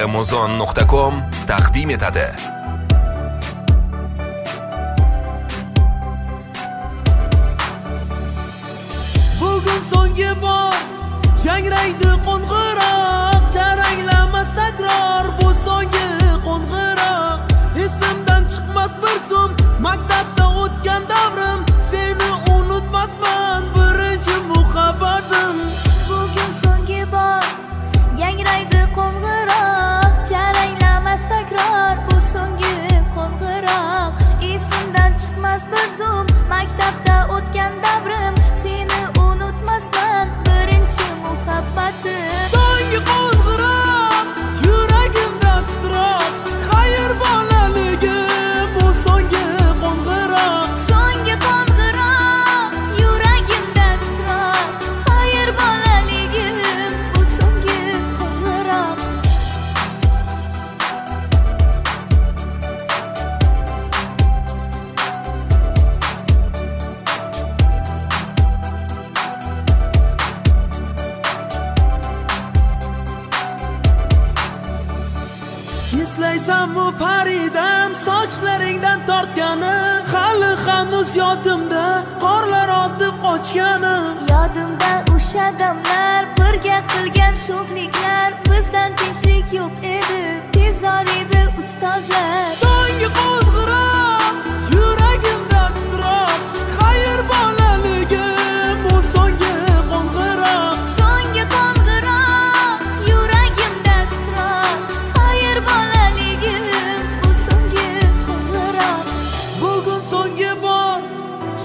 muzon.com taqdim etadi. Bugun so'nggi bor yangraydi qo'ng'iroq, jaranglamas takror bu so'nggi qo'ng'iroq. Esimdan chiqmas bir zum maktabda o'tgan davrim, seni unutmasman birinchi muhabbatim. Bugun so'nggi bor yangraydi qo'ng'iroq, jaranglamas takror bu so'nggi qo'ng'iroq. Esimdan chiqmas bir zum maktabda o'tgan davrim, seni unutmasman birinchi muhabbatim. So'nggi qo'ng'iroq yuragimda titroq, xayr bolaligim bu so'nggi qo'ng'iroq. So'nggi qo'ng'iroq yuragimda titroq, xayr bolaligim bu so'nggi qo'ng'iroq. Eslaysanmi Faridam, sochlaringdan tortganim, hali hanuz yodimda qorlar otib qochganim. Yodimda o'sha damlar, birga qilgan sho'xliklar, bizdan tinchlik yo'q edi, tezor edi ustozlar. So'nggi qo'ng'iroq yuragimda titroq, xayr bolaligim bu so'nggi qo'ng'iroq. So'nggi qo'ng'iroq yuragimda titroq, xayr bolaligim bu so'nggi qo'ng'iroq. Bugun so'nggi bor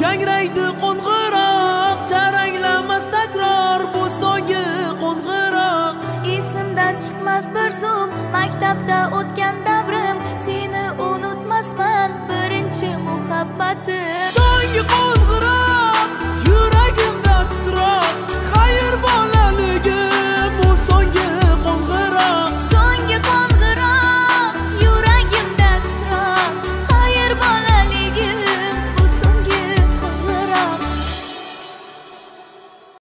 yangraydi qo'ng'iroq, jaranglamas takror bu so'nggi qo'ng'iroq. Esimdan chiqmas bir zum maktabda o'tgan davrim, seni unutmasman birinchi muhabbatim. So'nggi qo'ng'iroq